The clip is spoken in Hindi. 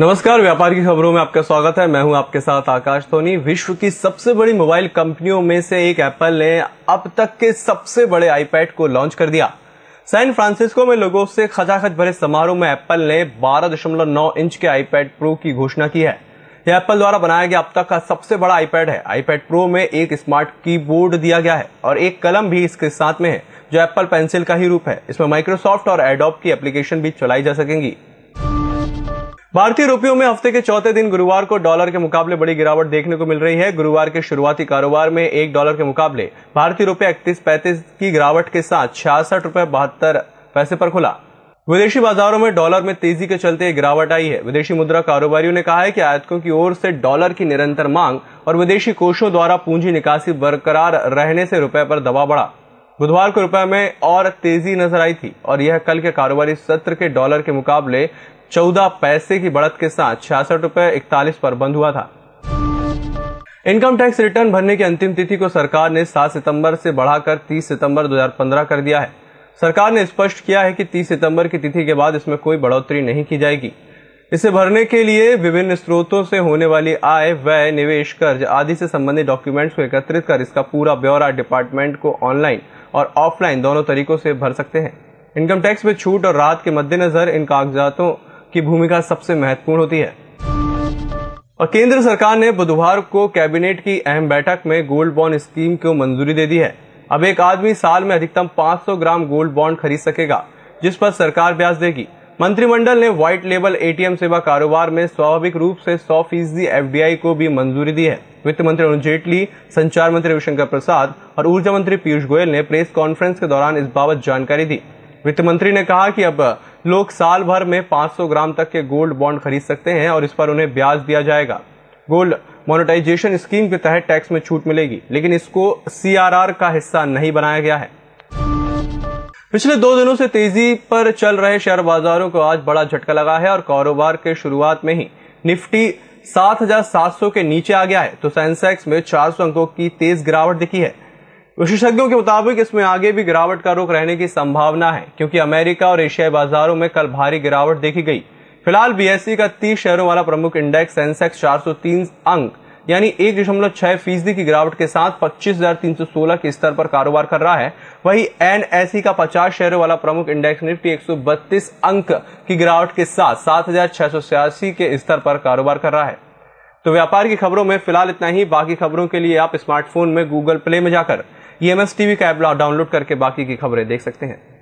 नमस्कार, व्यापार की खबरों में आपका स्वागत है। मैं हूं आपके साथ आकाश सोनी। विश्व की सबसे बड़ी मोबाइल कंपनियों में से एक एप्पल ने अब तक के सबसे बड़े आईपैड को लॉन्च कर दिया। सैन फ्रांसिस्को में लोगों से खचाखच भरे समारोह में एप्पल ने 12.9 इंच के आईपैड प्रो की घोषणा की है। यह एप्पल द्वारा बनाया गया अब तक का सबसे बड़ा आईपैड है। आईपैड प्रो में एक स्मार्ट कीबोर्ड दिया गया है और एक कलम भी इसके साथ में है, जो एप्पल पेंसिल का ही रूप है। इसमें माइक्रोसॉफ्ट और एडोब की एप्लीकेशन भी चलाई जा सकेंगी। भारतीय रुपयों में हफ्ते के चौथे दिन गुरुवार को डॉलर के मुकाबले बड़ी गिरावट देखने को मिल रही है। गुरुवार के शुरुआती कारोबार में $1 के मुकाबले भारतीय रुपये 31.35 की गिरावट के साथ ₹66.72 पर खुला। विदेशी बाजारों में डॉलर में तेजी के चलते गिरावट आई है। विदेशी मुद्रा कारोबारियों ने कहा है कि आयातकों की ओर से डॉलर की निरंतर मांग और विदेशी कोषों द्वारा पूंजी निकासी बरकरार रहने से रुपए पर दबाव बढ़ा। बुधवार को रुपए में और तेजी नजर आई थी और यह कल के कारोबारी सत्र के डॉलर के मुकाबले 14 पैसे की बढ़त के साथ ₹66.41 पर बंद हुआ था। इनकम टैक्स रिटर्न भरने की अंतिम तिथि को सरकार ने 7 सितंबर से बढ़ाकर 30 सितंबर 2015 कर दिया है। सरकार ने स्पष्ट किया है कि 30 सितंबर की तिथि के बाद इसमें कोई बढ़ोतरी नहीं की जाएगी। इसे भरने के लिए विभिन्न स्रोतों से होने वाली आय, व्यय, निवेश, कर्ज आदि से संबंधित डॉक्यूमेंट्स को एकत्रित कर इसका पूरा ब्यौरा डिपार्टमेंट को ऑनलाइन और ऑफलाइन दोनों तरीकों से भर सकते हैं। इनकम टैक्स में छूट और राहत के मद्देनजर इन कागजातों की भूमिका सबसे महत्वपूर्ण होती है। और केंद्र सरकार ने बुधवार को कैबिनेट की अहम बैठक में गोल्ड बॉन्ड स्कीम को मंजूरी दे दी है। अब एक आदमी साल में अधिकतम 500 ग्राम गोल्ड बॉन्ड खरीद सकेगा, जिस पर सरकार ब्याज देगी। मंत्रिमंडल ने व्हाइट लेबल एटीएम सेवा कारोबार में स्वाभाविक रूप से 100% एफडीआई को भी मंजूरी दी है। वित्त मंत्री अरुण जेटली, संचार मंत्री रविशंकर प्रसाद और ऊर्जा मंत्री पीयूष गोयल ने प्रेस कॉन्फ्रेंस के दौरान इस बाबत जानकारी दी। वित्त मंत्री ने कहा कि अब लोग साल भर में 500 ग्राम तक के गोल्ड बॉन्ड खरीद सकते हैं और इस पर उन्हें ब्याज दिया जाएगा। गोल्ड मोनेटाइजेशन स्कीम के तहत टैक्स में छूट मिलेगी, लेकिन इसको सीआरआर का हिस्सा नहीं बनाया गया है। पिछले 2 दिनों से तेजी पर चल रहे शेयर बाजारों को आज बड़ा झटका लगा है और कारोबार के शुरुआत में ही निफ्टी 7,700 के नीचे आ गया है, तो सेंसेक्स में 400 अंकों की तेज गिरावट दिखी है। विशेषज्ञों के मुताबिक इसमें आगे भी गिरावट का रुख रहने की संभावना है, क्योंकि अमेरिका और एशियाई बाजारों में कल भारी गिरावट देखी गई। फिलहाल बीएसई का 30 शहरों वाला प्रमुख इंडेक्स सेंसेक्स 403 अंक यानी 1.6% की गिरावट के साथ 25,316 के स्तर पर कारोबार कर रहा है। वहीं एनएसई का 50 शहरों वाला प्रमुख इंडेक्स निफ्टी 132 अंक की गिरावट के साथ 7,686 के स्तर पर कारोबार कर रहा है। तो व्यापार की खबरों में फिलहाल इतना ही। बाकी खबरों के लिए आप स्मार्टफोन में गूगल प्ले में जाकर EMS टीवी का ऐप डाउनलोड करके बाकी की खबरें देख सकते हैं।